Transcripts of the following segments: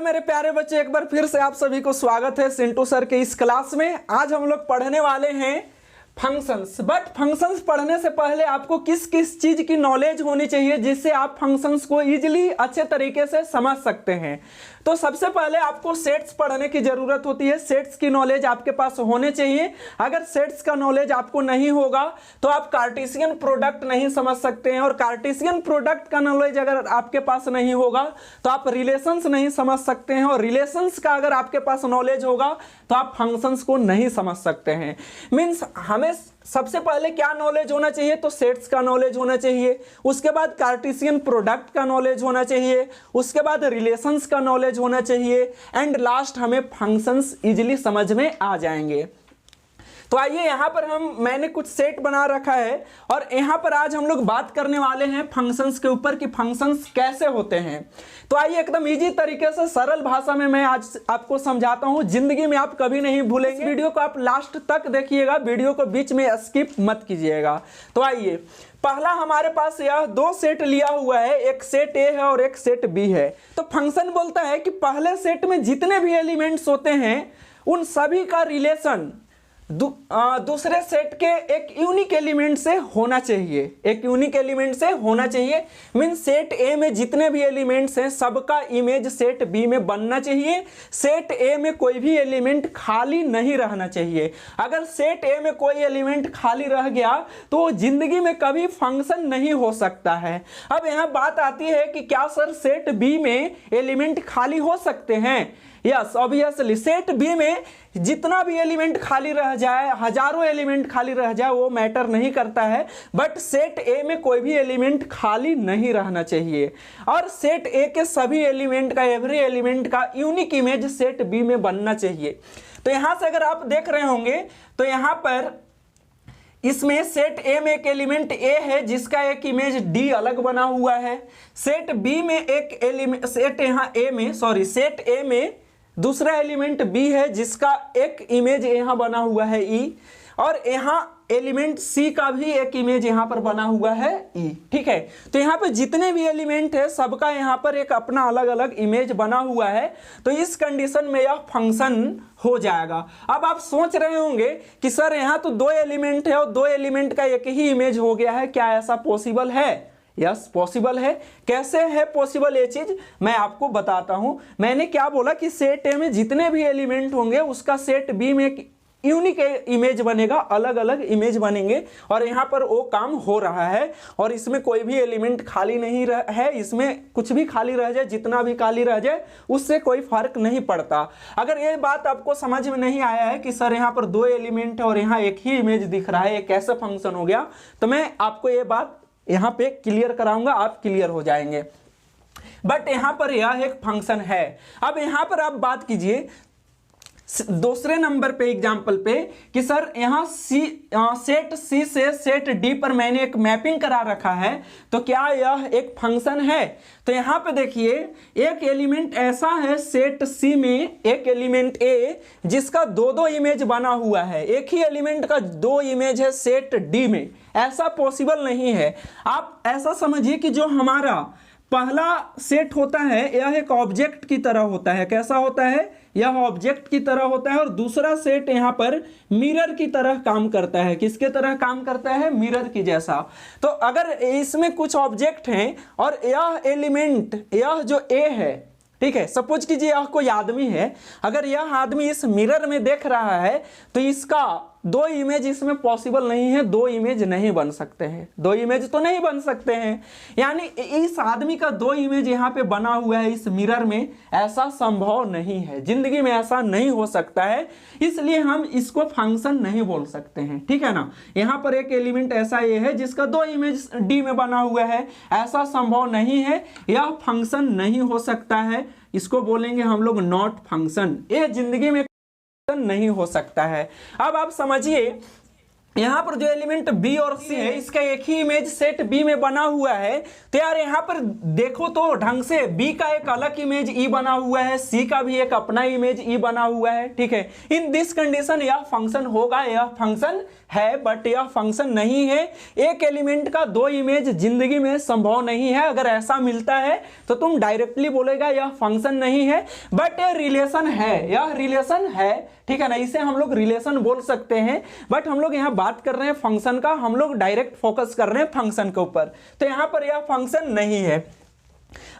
मेरे प्यारे बच्चे, एक बार फिर से आप सभी को स्वागत है सिंटू सर के इस क्लास में। आज हम लोग पढ़ने वाले हैं फंक्शंस। बट फंक्शंस पढ़ने से पहले आपको किस किस चीज की नॉलेज होनी चाहिए जिससे आप फंक्शंस को इजीली अच्छे तरीके से समझ सकते हैं। तो सबसे पहले आपको सेट्स पढ़ने की जरूरत होती है। सेट्स की नॉलेज आपके पास होने चाहिए। अगर सेट्स का नॉलेज आपको नहीं होगा तो आप कार्टेशियन प्रोडक्ट नहीं समझ सकते हैं, और कार्टेशियन प्रोडक्ट का नॉलेज अगर आपके पास नहीं होगा तो आप रिलेशंस नहीं समझ सकते हैं, और रिलेशंस का अगर आपके पास नॉलेज होगा तो आप फंक्शंस को नहीं समझ सकते हैं। मीन्स हमें सबसे पहले क्या नॉलेज होना चाहिए, तो सेट्स का नॉलेज होना चाहिए, उसके बाद कार्टेशियन प्रोडक्ट का नॉलेज होना चाहिए, उसके बाद रिलेशंस का नॉलेज होना चाहिए, एंड लास्ट हमें फंक्शंस इजीली समझ में आ जाएंगे। तो आइए यहाँ पर मैंने कुछ सेट बना रखा है, और यहाँ पर आज हम लोग बात करने वाले हैं फंक्शंस के ऊपर कि फंक्शंस कैसे होते हैं। तो आइए एकदम इजी तरीके से सरल भाषा में मैं आज आपको समझाता हूँ, जिंदगी में आप कभी नहीं भूलेंगे। वीडियो को आप लास्ट तक देखिएगा, वीडियो को बीच में स्किप मत कीजिएगा। तो आइए, पहला हमारे पास यह दो सेट लिया हुआ है, एक सेट ए है और एक सेट बी है। तो फंक्शन बोलता है कि पहले सेट में जितने भी एलिमेंट्स होते हैं उन सभी का रिलेशन दूसरे सेट के एक यूनिक एलिमेंट से होना चाहिए, एक यूनिक एलिमेंट से होना चाहिए। मीन सेट ए में जितने भी एलिमेंट्स हैं सबका इमेज सेट बी में बनना चाहिए। सेट ए में कोई भी एलिमेंट खाली नहीं रहना चाहिए। अगर सेट ए में कोई एलिमेंट खाली रह गया तो जिंदगी में कभी फंक्शन नहीं हो सकता है। अब यहाँ बात आती है कि क्या सर सेट बी में एलिमेंट खाली हो सकते हैं? यस, ऑब्वियसली सेट बी में जितना भी एलिमेंट खाली रह जाए, हजारों एलिमेंट खाली रह जाए, वो मैटर नहीं करता है। बट सेट ए में कोई भी एलिमेंट खाली नहीं रहना चाहिए, और सेट ए के सभी एलिमेंट का, एवरी एलिमेंट का यूनिक इमेज सेट बी में बनना चाहिए। तो यहां से अगर आप देख रहे होंगे तो यहां पर इसमें सेट ए में एक एलिमेंट ए है जिसका एक इमेज डी अलग बना हुआ है। सेट बी में एक एलिमेंट, सेट ए में दूसरा एलिमेंट बी है जिसका एक इमेज यहां बना हुआ है ई, और यहां एलिमेंट सी का भी एक इमेज यहां पर बना हुआ है ई। ठीक है, तो यहां पे जितने भी एलिमेंट है सबका यहां पर एक अपना अलग अलग इमेज बना हुआ है। तो इस कंडीशन में यह फंक्शन हो जाएगा। अब आप सोच रहे होंगे कि सर यहां तो दो एलिमेंट है और दो एलिमेंट का एक ही इमेज हो गया है, क्या ऐसा पॉसिबल है? यस, पॉसिबल है। कैसे है पॉसिबल ये चीज, मैं आपको बताता हूं। मैंने क्या बोला कि सेट ए में जितने भी एलिमेंट होंगे उसका सेट बी में एक यूनिक इमेज बनेगा, अलग अलग इमेज बनेंगे, और यहाँ पर वो काम हो रहा है। और इसमें कोई भी एलिमेंट खाली नहीं है, इसमें कुछ भी खाली रह जाए, जितना भी खाली रह जाए उससे कोई फर्क नहीं पड़ता। अगर ये बात आपको समझ में नहीं आया है कि सर यहाँ पर दो एलिमेंट है और यहाँ एक ही इमेज दिख रहा है, ये कैसे फंक्शन हो गया, तो मैं आपको ये बात यहाँ पे क्लियर कराऊंगा, आप क्लियर हो जाएंगे। बट यहाँ पर यह एक फंक्शन है। अब यहाँ पर आप बात कीजिए दूसरे नंबर पे एग्जाम्पल पे कि सर यहाँ सेट सी से सेट डी पर मैंने एक मैपिंग करा रखा है, तो क्या यह एक फंक्शन है? तो यहाँ पे देखिए, एक एलिमेंट ऐसा है सेट सी में, एक एलिमेंट ए जिसका दो दो इमेज बना हुआ है, एक ही एलिमेंट का दो इमेज है सेट डी में। ऐसा पॉसिबल नहीं है। आप ऐसा समझिए कि जो हमारा पहला सेट होता है यह एक ऑब्जेक्ट की तरह होता है। कैसा होता है? यह ऑब्जेक्ट की तरह होता है, और दूसरा सेट यहाँ पर मिरर की तरह काम करता है। किसके तरह काम करता है? मिरर की जैसा। तो अगर इसमें कुछ ऑब्जेक्ट हैं और यह एलिमेंट, यह जो ए है, ठीक है, सपोज कीजिए यह कोई आदमी है, अगर यह आदमी इस मिरर में देख रहा है तो इसका दो इमेज इसमें पॉसिबल नहीं है, दो इमेज नहीं बन सकते हैं, दो इमेज तो नहीं बन सकते हैं। यानी इस आदमी का दो इमेज यहाँ पे बना हुआ है इस मिरर में, ऐसा संभव नहीं है, जिंदगी में ऐसा नहीं हो सकता है, इसलिए हम इसको फंक्शन नहीं बोल सकते हैं। ठीक है ना, यहाँ पर एक एलिमेंट ऐसा ये है जिसका दो इमेज डी में बना हुआ है, ऐसा संभव नहीं है, यह फंक्शन नहीं हो सकता है, इसको बोलेंगे हम लोग नॉट फंक्शन। ये जिंदगी में नहीं हो सकता है। अब आप समझिए यहाँ पर जो एलिमेंट बी और सी है इसका एक ही इमेज सेट बी में बना हुआ है। तो यार यहाँ पर देखो तो ढंग से बी का एक अलग इमेज ई बना हुआ है, सी का भी एक अपना इमेज ई बना हुआ है, ठीक है। इन दिस कंडीशन यह फंक्शन होगा, यह फंक्शन है, बट यह फंक्शन नहीं है। एक एलिमेंट का दो इमेज जिंदगी में संभव नहीं है। अगर ऐसा मिलता है तो तुम डायरेक्टली बोलेगा यह फंक्शन नहीं है, बट यह रिलेशन है, यह रिलेशन है, ठीक है ना। इसे हम लोग रिलेशन बोल सकते हैं, बट हम लोग यहाँ बात कर रहे हैं फंक्शन का, हम लोग डायरेक्ट फोकस कर रहे हैं फंक्शन के ऊपर। तो यहाँ पर यह फंक्शन नहीं है।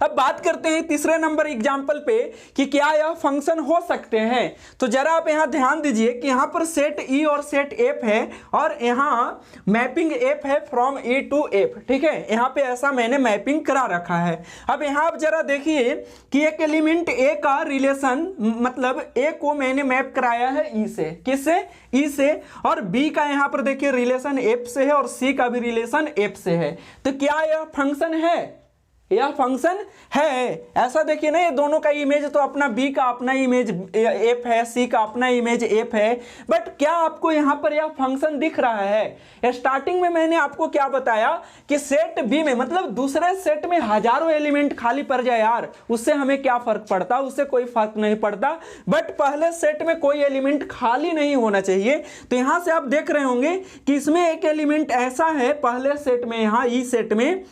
अब बात करते हैं तीसरे नंबर एग्जाम्पल पे कि क्या यह फंक्शन हो सकते हैं। तो जरा आप यहां ध्यान दीजिए कि यहां पर सेट ई और सेट एफ है और यहां मैपिंग एफ है फ्रॉम ई टू एफ, ठीक है। यहां पे ऐसा मैंने मैपिंग करा रखा है। अब यहां आप जरा देखिए कि एक एलिमेंट ए का रिलेशन, मतलब ए को मैंने मैप कराया है ई से, किससे, ई से, और बी का यहां पर देखिए रिलेशन एफ से है और सी का भी रिलेशन एफ से है। तो क्या यह फंक्शन है, यह फंक्शन है। ऐसा देखिए ना, ये दोनों का इमेज तो अपना बी का अपना इमेज एफ है, सी का अपना इमेज एफ है, बट क्या आपको यहां पर यह फंक्शन दिख रहा है। स्टार्टिंग में मैंने आपको क्या बताया कि सेट बी में, मतलब दूसरे सेट में हजारों एलिमेंट खाली पड़ जाए यार, उससे हमें क्या फर्क पड़ता, उससे कोई फर्क नहीं पड़ता, बट पहले सेट में कोई एलिमेंट खाली नहीं होना चाहिए। तो यहां से आप देख रहे होंगे कि इसमें एक एलिमेंट ऐसा है पहले सेट में, यहां ई सेट में,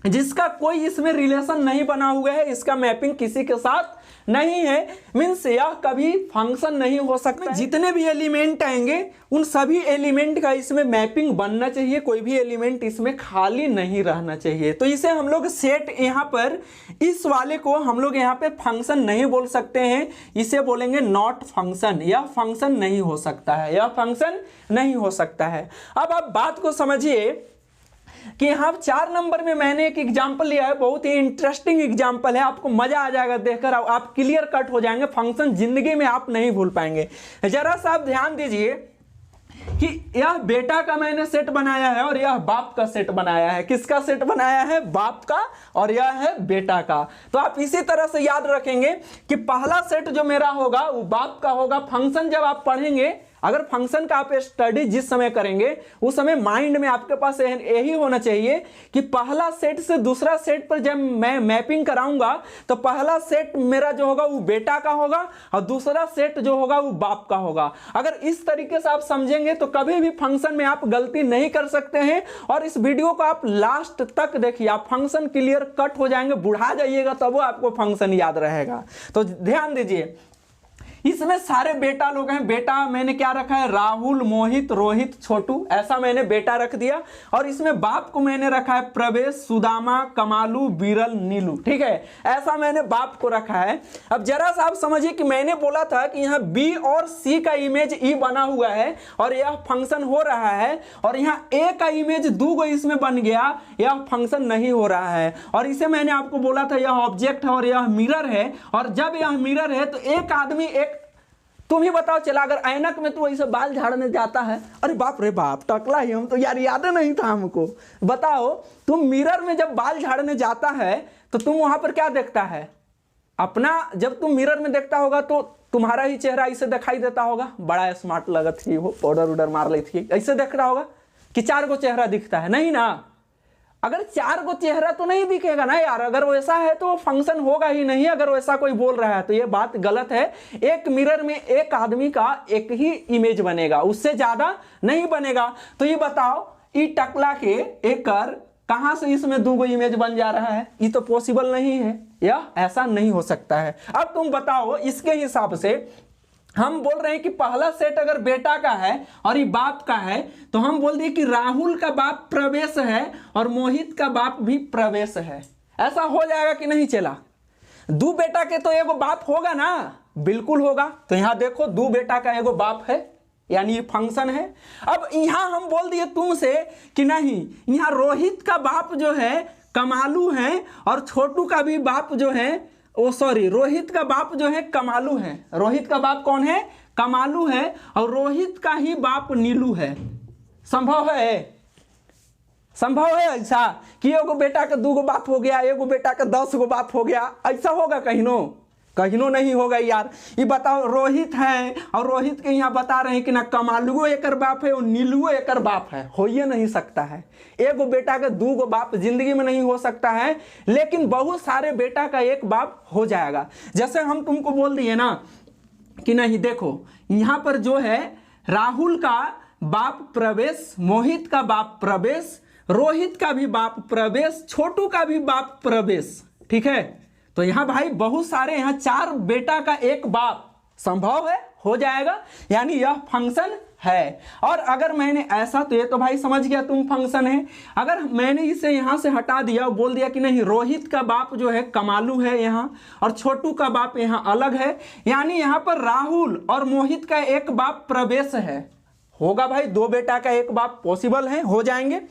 जिसका कोई इसमें रिलेशन नहीं बना हुआ है, इसका मैपिंग किसी के साथ नहीं है, मींस यह कभी फंक्शन नहीं हो सकता। जितने भी एलिमेंट आएंगे उन सभी एलिमेंट का इसमें मैपिंग बनना चाहिए, कोई भी एलिमेंट इसमें खाली नहीं रहना चाहिए। तो इसे हम लोग सेट, यहाँ पर इस वाले को हम लोग यहाँ पे फंक्शन नहीं बोल सकते हैं, इसे बोलेंगे नॉट फंक्शन। यह फंक्शन नहीं हो सकता है, यह फंक्शन नहीं हो सकता है। अब आप बात को समझिए कि यहाँ 4 नंबर में मैंने एक एग्जाम्पल लिया है, बहुत ही इंटरेस्टिंग एग्जाम्पल है, आपको मजा आ जाएगा देखकर, आप क्लियर कट हो जाएंगे, फंक्शन जिंदगी में आप नहीं भूल पाएंगे। जरा सा आप ध्यान दीजिए कि यह बेटा का मैंने सेट बनाया है और यह बाप का सेट बनाया है। किसका सेट बनाया है, बाप का, और यह है बेटा का। तो आप इसी तरह से याद रखेंगे कि पहला सेट जो मेरा होगा वो बाप का होगा। फंक्शन जब आप पढ़ेंगे, अगर फंक्शन का आप स्टडी जिस समय करेंगे उस समय माइंड में आपके पास यही होना चाहिए कि पहला सेट से दूसरा सेट पर जब मैं मैपिंग कराऊंगा तो पहला सेट मेरा जो होगा वो बेटा का होगा और दूसरा सेट जो होगा वो बाप का होगा। अगर इस तरीके से आप समझेंगे तो कभी भी फंक्शन में आप गलती नहीं कर सकते हैं। और इस वीडियो को आप लास्ट तक देखिए, आप फंक्शन क्लियर कट हो जाएंगे, बुढ़ा जाइएगा तब वो आपको फंक्शन याद रहेगा। तो ध्यान दीजिए, इसमें सारे बेटा लोग हैं। बेटा मैंने क्या रखा है, राहुल, मोहित, रोहित, छोटू, ऐसा मैंने बेटा रख दिया। और इसमें बाप को मैंने रखा है प्रवेश, सुदामा, कमालू, बीरल, नीलू, ठीक है, ऐसा मैंने बाप को रखा है। अब जरा सा आप समझिए कि मैंने बोला था कि यहाँ बी और सी का इमेज ई बना हुआ है और यह फंक्शन हो रहा है, और यहाँ ए का इमेज दो इसमें बन गया, यह फंक्शन नहीं हो रहा है। और इसे मैंने आपको बोला था यह ऑब्जेक्ट है और यह मिरर है, और जब यह मिरर है तो एक आदमी, एक तुम ही बताओ, चला अगर ऐनक में तू ऐसे बाल झाड़ने जाता है, अरे बाप रे बाप, टकला ही हम तो यार, याद नहीं था हमको। बताओ तुम मिरर में जब बाल झाड़ने जाता है तो तुम वहां पर क्या देखता है अपना, जब तुम मिरर में देखता होगा तो तुम्हारा ही चेहरा ऐसे दिखाई देता होगा, बड़ा स्मार्ट लगत थी वो, पाउडर उडर मार ली थी, ऐसे देखता होगा कि 4 को चेहरा दिखता है, नहीं ना। अगर 4 को चेहरा तो नहीं दिखेगा ना यार, अगर वैसा है तो फंक्शन होगा ही नहीं। अगर वैसा कोई बोल रहा है तो ये बात गलत है। एक मिरर में एक आदमी का एक ही इमेज बनेगा, उससे ज्यादा नहीं बनेगा। तो ये बताओ, ई टकला के एकर कहां से इसमें 2 इमेज बन जा रहा है, ये तो पॉसिबल नहीं है, या ऐसा नहीं हो सकता है। अब तुम बताओ, इसके हिसाब से हम बोल रहे हैं कि पहला सेट अगर बेटा का है और ये बाप का है, तो हम बोल दिए कि राहुल का बाप प्रवेश है और मोहित का बाप भी प्रवेश है। ऐसा हो जाएगा कि नहीं चला? 2 बेटा के तो एगो बाप होगा ना, बिल्कुल होगा। तो यहां देखो 2 बेटा का एगो बाप है, यानी ये फंक्शन है। अब यहां हम बोल दिए तुमसे कि नहीं, यहां रोहित का बाप जो है कमालू है और छोटू का भी बाप जो है, रोहित का बाप जो है कमालू है। रोहित का बाप कौन है? कमालू है, और रोहित का ही बाप नीलू है। संभव है? संभव है ऐसा कि एगो बेटा का 2 बाप हो गया, एगो बेटा का 10 बाप हो गया? ऐसा होगा कहीं नो? कहीं नहीं होगा यार। ये बताओ, रोहित है और रोहित के यहाँ बता रहे हैं कि ना कमालुओ एकर बाप है और नीलुओ एकर बाप है, हो ही नहीं सकता है। एगो बेटा का दूगो बाप जिंदगी में नहीं हो सकता है, लेकिन बहुत सारे बेटा का एक बाप हो जाएगा। जैसे हम तुमको बोल दिए ना कि नहीं देखो यहाँ पर जो है राहुल का बाप प्रवेश, मोहित का बाप प्रवेश, रोहित का भी बाप प्रवेश, छोटू का भी बाप प्रवेश, ठीक है। तो यहाँ भाई बहुत सारे, यहाँ 4 बेटा का एक बाप संभव है, हो जाएगा, यानी यह फंक्शन है। और अगर मैंने ऐसा, तो ये तो भाई समझ गया तुम फंक्शन है। अगर मैंने इसे यहाँ से हटा दिया और बोल दिया कि नहीं रोहित का बाप जो है कमालू है यहाँ और छोटू का बाप यहाँ अलग है, यानी यहाँ पर राहुल और मोहित का एक बाप प्रवेश है, होगा भाई। 2 बेटा का एक बाप पॉसिबल है, हो जाएंगे।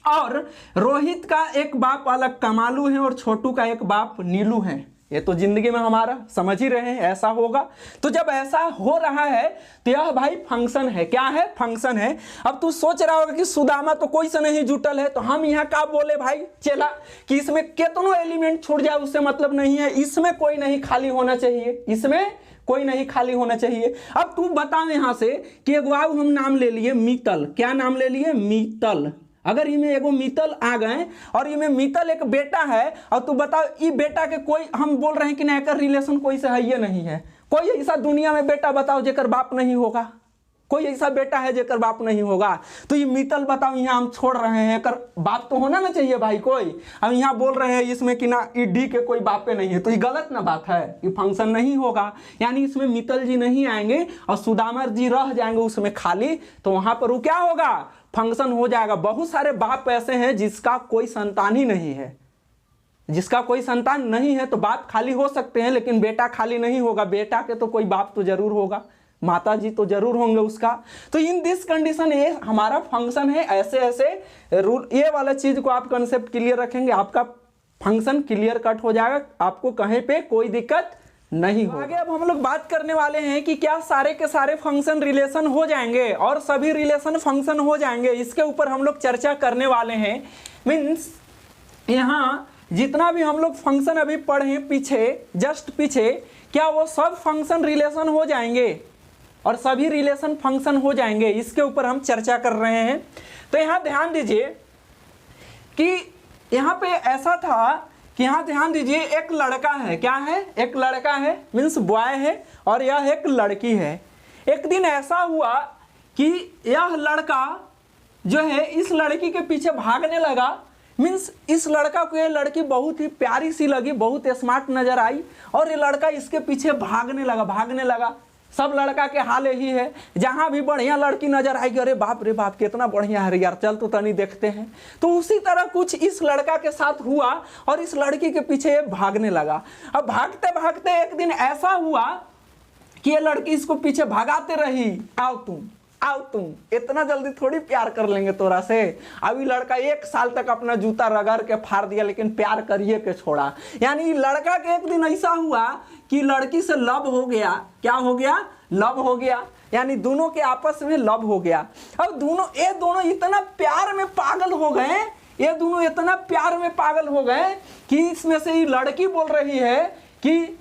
और रोहित का एक बाप अलग कमालू है और छोटू का एक बाप नीलू है। ये तो जिंदगी में हमारा समझ ही रहे हैं ऐसा होगा। तो जब ऐसा हो रहा है तो यह भाई फंक्शन है। क्या है? फंक्शन है। अब तू सोच रहा होगा कि सुदामा तो कोई से नहीं जुटल है, तो हम यहाँ क्या बोले भाई चला कि इसमें कितनों एलिमेंट छूट जाए उससे मतलब नहीं है, इसमें कोई नहीं खाली होना चाहिए, इसमें कोई नहीं खाली होना चाहिए। अब तू बता यहाँ से कि एगो हम नाम ले लिए मित्तल। क्या नाम ले लिए? मित्तल। अगर इनमें एगो मित्तल आ गए और इनमें मित्तल एक बेटा है और तू बताओ ये बेटा के कोई, हम बोल रहे हैं कि ना एकर रिलेशन कोई से है ये नहीं है, कोई ऐसा दुनिया में बेटा बताओ जेकर बाप नहीं होगा, कोई ऐसा बेटा है जेकर बाप नहीं होगा। तो ये मित्तल बताओ यहाँ हम छोड़ रहे हैं, एकर बाप तो होना ना चाहिए भाई कोई। हम यहाँ बोल रहे हैं इसमें कि ना ई डी के कोई बापे नहीं है, तो ये गलत ना बात है, ये फंक्शन नहीं होगा। यानी इसमें मित्तल जी नहीं आएंगे और सुदामा जी रह जाएंगे उसमें खाली, तो वहां पर वो क्या होगा? फंक्शन हो जाएगा। बहुत सारे बाप ऐसे हैं जिसका कोई संतान ही नहीं है, जिसका कोई संतान नहीं है, तो बाप खाली हो सकते हैं लेकिन बेटा खाली नहीं होगा। बेटा के तो कोई बाप तो जरूर होगा, माता जी तो जरूर होंगे उसका। तो इन दिस कंडीशन ये हमारा फंक्शन है। ऐसे ऐसे रूल, ये वाला चीज को आप कंसेप्ट क्लियर रखेंगे, आपका फंक्शन क्लियर कट हो जाएगा, आपको कहीं पे कोई दिक्कत नहीं हो। आगे अब हम लोग बात करने वाले हैं कि क्या सारे के सारे फंक्शन रिलेशन हो जाएंगे और सभी रिलेशन फंक्शन हो जाएंगे, इसके ऊपर हम लोग चर्चा करने वाले हैं। मीन्स यहाँ जितना भी हम लोग फंक्शन अभी पढ़े पीछे, जस्ट पीछे, क्या वो सब फंक्शन रिलेशन हो जाएंगे और सभी रिलेशन फंक्शन हो जाएंगे, इसके ऊपर हम चर्चा कर रहे हैं। तो यहाँ ध्यान दीजिए कि यहाँ पे ऐसा था कि यहाँ ध्यान दीजिए, एक लड़का है। क्या है? एक लड़का है, मीन्स बॉय है, और यह एक लड़की है। एक दिन ऐसा हुआ कि यह लड़का जो है इस लड़की के पीछे भागने लगा। मीन्स इस लड़का को ये लड़की बहुत ही प्यारी सी लगी, बहुत स्मार्ट नजर आई और ये लड़का इसके पीछे भागने लगा। सब लड़का के हाल यही है, जहां भी बढ़िया लड़की नजर आएगी अरे बाप रे बाप कितना बढ़िया है यार, चल तो तनी देखते हैं। तो उसी तरह कुछ इस लड़का के साथ हुआ और इस लड़की के पीछे भागने लगा। अब भागते भागते एक दिन ऐसा हुआ कि ये लड़की इसको पीछे भगाते रही, आओ तुम, इतना जल्दी थोड़ी प्यार कर लेंगे तोरा से। अभी लड़का 1 साल तक अपना जूता रगड़ के फाड़ दिया लेकिन प्यार करिए के छोड़ा। यानी लड़का के एक दिन ऐसा हुआ कि लड़की से लव हो गया। क्या हो गया? लव हो गया, यानी दोनों के आपस में लव हो गया। अब ये दोनों इतना प्यार में पागल हो गए, कि इसमें से ये लड़की बोल रही है कि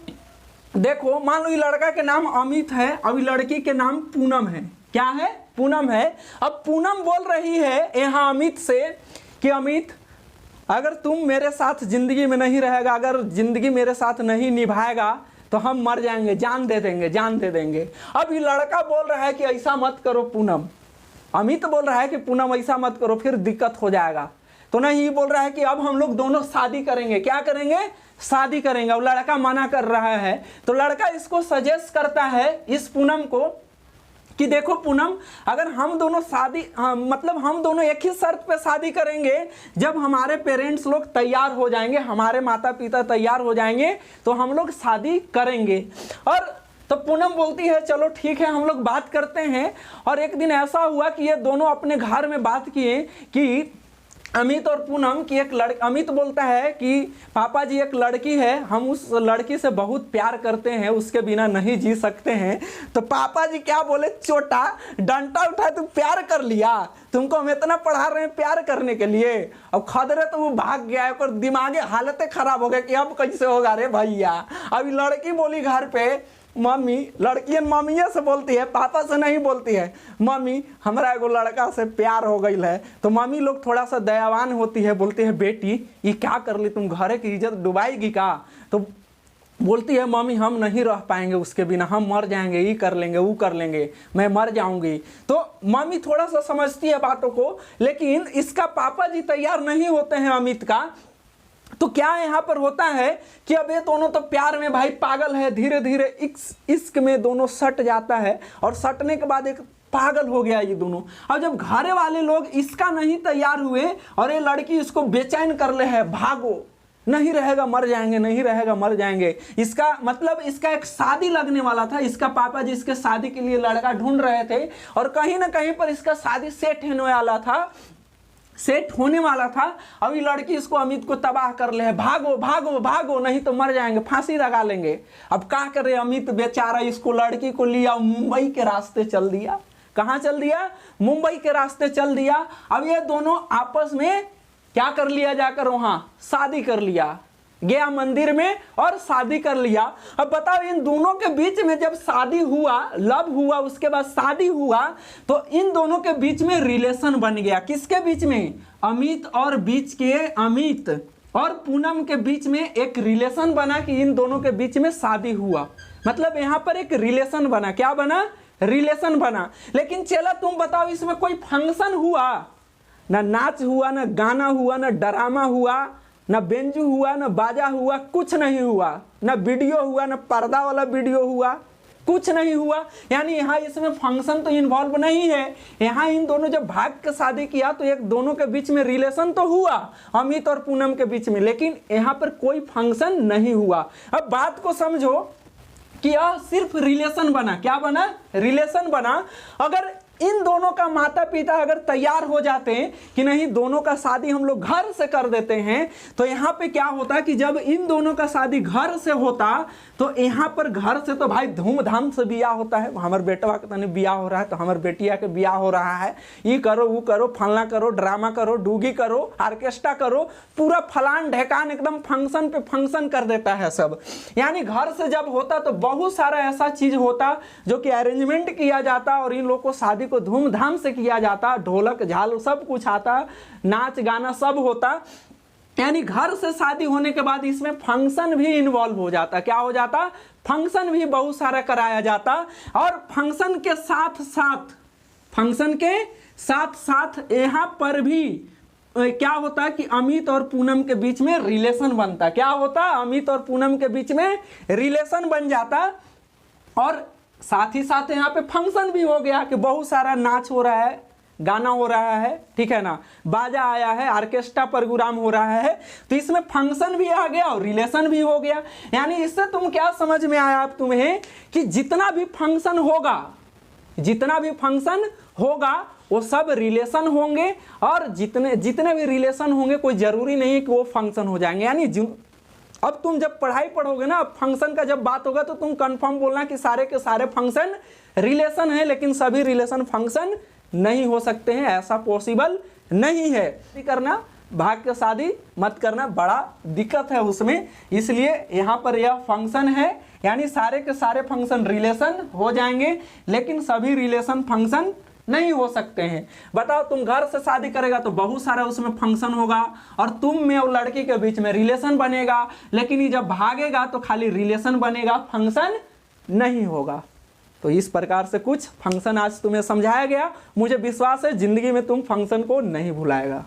देखो, मान लो ये लड़का के नाम अमित है और लड़की के नाम पूनम है। क्या है? पूनम है। अब पूनम बोल रही है यहाँ अमित से कि अमित अगर तुम मेरे साथ जिंदगी में नहीं रहेगा, अगर जिंदगी मेरे साथ नहीं निभाएगा तो हम मर जाएंगे, जान दे देंगे। अब ये लड़का बोल रहा है कि ऐसा मत करो पूनम। अमित बोल रहा है कि पूनम ऐसा मत करो, फिर दिक्कत हो जाएगा। तो नहीं, बोल रहा है कि अब हम लोग दोनों शादी करेंगे। क्या करेंगे? शादी करेंगे। और लड़का मना कर रहा है, तो लड़का इसको सजेस्ट करता है इस पूनम को कि देखो पूनम, अगर हम दोनों हम दोनों एक ही शर्त पे शादी करेंगे, जब हमारे पेरेंट्स लोग तैयार हो जाएंगे, हमारे माता पिता तैयार हो जाएंगे तो हम लोग शादी करेंगे। और तो पूनम बोलती है चलो ठीक है, हम लोग बात करते हैं। और एक दिन ऐसा हुआ कि ये दोनों अपने घर में बात किए कि अमित और पूनम की एक लड़की, अमित बोलता है कि पापा जी एक लड़की है, हम उस लड़की से बहुत प्यार करते हैं, उसके बिना नहीं जी सकते हैं। तो पापा जी क्या बोले, छोटा डंडा उठाए तुम प्यार कर लिया, तुमको हम इतना पढ़ा रहे हैं प्यार करने के लिए। अब खदरे तो वो भाग गया और दिमागी हालत खराब हो गया कि अब कैसे होगा रे भैया। अभी लड़की बोली घर पे, मम्मी, लड़कियन मम्मिया से बोलती है, पापा से नहीं बोलती है, मम्मी हमरा एगो लड़का से प्यार हो गई है। तो मम्मी लोग थोड़ा सा दयावान होती है, बोलती है बेटी ये क्या कर ली तुम, घरे की इज्जत डुबाएगी का। तो बोलती है मम्मी हम नहीं रह पाएंगे उसके बिना, हम मर जाएंगे, ये कर लेंगे वो कर लेंगे, मैं मर जाऊंगी। तो मम्मी थोड़ा सा समझती है बातों को, लेकिन इसका पापा जी तैयार नहीं होते हैं अमित का। तो क्या यहाँ पर होता है कि अब ये दोनों तो प्यार में भाई पागल है, धीरे धीरे इश्क में दोनों सट जाता है और सटने के बाद एक पागल हो गया ये दोनों। अब जब घरे वाले लोग इसका नहीं तैयार हुए और ये लड़की इसको बेचैन कर ले है, भागो नहीं रहेगा मर जाएंगे, नहीं रहेगा मर जाएंगे। इसका मतलब इसका एक शादी लगने वाला था, इसका पापा जी इसके शादी के लिए लड़का ढूंढ रहे थे और कहीं ना कहीं पर इसका शादी सेट होने वाला था। अभी लड़की इसको अमित को तबाह कर ले है, भागो भागो भागो नहीं तो मर जाएंगे, फांसी लगा लेंगे। अब क्या करे अमित बेचारा, इसको लड़की को लिया मुंबई के रास्ते चल दिया। कहाँ चल दिया, मुंबई के रास्ते चल दिया। अब ये दोनों आपस में क्या कर लिया, जाकर वहां शादी कर लिया, गया मंदिर में और शादी कर लिया। अब बताओ इन दोनों के बीच में जब शादी हुआ, लव हुआ, उसके बाद शादी हुआ, तो इन दोनों के बीच में रिलेशन बन गया। किसके बीच में, अमित और पूनम के बीच में एक रिलेशन बना कि इन दोनों के बीच में शादी हुआ। मतलब यहाँ पर एक रिलेशन बना, क्या बना, रिलेशन बना। लेकिन चला तुम बताओ इसमें कोई फंक्शन हुआ, ना नाच हुआ, ना गाना हुआ, ना ड्रामा हुआ, ना बेंजू हुआ, ना बाजा हुआ, कुछ नहीं हुआ, ना वीडियो हुआ, ना पर्दा वाला वीडियो हुआ, कुछ नहीं हुआ। यानी यहाँ इसमें फंक्शन तो इन्वॉल्व नहीं है। यहाँ इन दोनों जब भाग के शादी किया तो एक दोनों के बीच में रिलेशन तो हुआ अमित और पूनम के बीच में, लेकिन यहाँ पर कोई फंक्शन नहीं हुआ। अब बात को समझो कि यह सिर्फ रिलेशन बना, क्या बना, रिलेशन बना। अगर इन दोनों का माता पिता अगर तैयार हो जाते हैं कि नहीं दोनों का शादी हम लोग घर से कर देते हैं, तो यहाँ पे क्या होता कि जब इन दोनों का शादी घर से होता तो यहाँ पर घर से तो भाई धूमधाम से बियाह होता है। हमारे बेटवा के तने बियाह हो रहा है तो हमारे बेटिया के बियाह हो रहा है, ये करो वो करो, फलना करो, ड्रामा करो, डूगी करो, ऑर्केस्ट्रा करो, पूरा फलान ढेकान एकदम फंक्शन पे फंक्शन कर देता है सब। यानी घर से जब होता तो बहुत सारा ऐसा चीज होता जो कि अरेंजमेंट किया जाता और इन लोग को शादी को धूमधाम से किया जाता, ढोलक झाल सब कुछ आता, नाच गाना सब होता। यानी घर से शादी होने के बाद इसमें फंक्शन भी इन्वॉल्व हो जाता, क्या हो जाता, फंक्शन भी बहुत सारा कराया जाता। और फंक्शन के साथ साथ यहाँ पर भी क्या होता कि अमित और पूनम के बीच में रिलेशन बनता, क्या होता, अमित और पूनम के बीच में रिलेशन बन जाता। और साथ ही साथ यहाँ पे फंक्शन भी हो गया कि बहुत सारा नाच हो रहा है, गाना हो रहा है, ठीक है ना, बाजा आया है, ऑर्केस्ट्रा प्रोग्राम हो रहा है, तो इसमें फंक्शन भी आ गया और रिलेशन भी हो गया। यानी इससे तुम क्या समझ में आया आप तुम्हें कि जितना भी फंक्शन होगा वो सब रिलेशन होंगे, और जितने भी रिलेशन होंगे कोई जरूरी नहीं है कि वो फंक्शन हो जाएंगे। यानी अब तुम जब पढ़ाई पढ़ोगे ना, फंक्शन का जब बात होगा तो तुम कंफर्म बोलना कि सारे के सारे फंक्शन रिलेशन है, लेकिन सभी रिलेशन फंक्शन नहीं हो सकते हैं, ऐसा पॉसिबल नहीं है। करना भाग के शादी मत करना, बड़ा दिक्कत है उसमें, इसलिए यहाँ पर यह फंक्शन है। यानी सारे के सारे फंक्शन रिलेशन हो जाएंगे, लेकिन सभी रिलेशन फंक्शन नहीं हो सकते हैं। बताओ तुम घर से शादी करेगा तो बहुत सारा उसमें फंक्शन होगा और तुम में और लड़की के बीच में रिलेशन बनेगा, लेकिन ये जब भागेगा तो खाली रिलेशन बनेगा, फंक्शन नहीं होगा। तो इस प्रकार से कुछ फंक्शन आज तुम्हें समझाया गया। मुझे विश्वास है जिंदगी में तुम फंक्शन को नहीं भुलाएगा।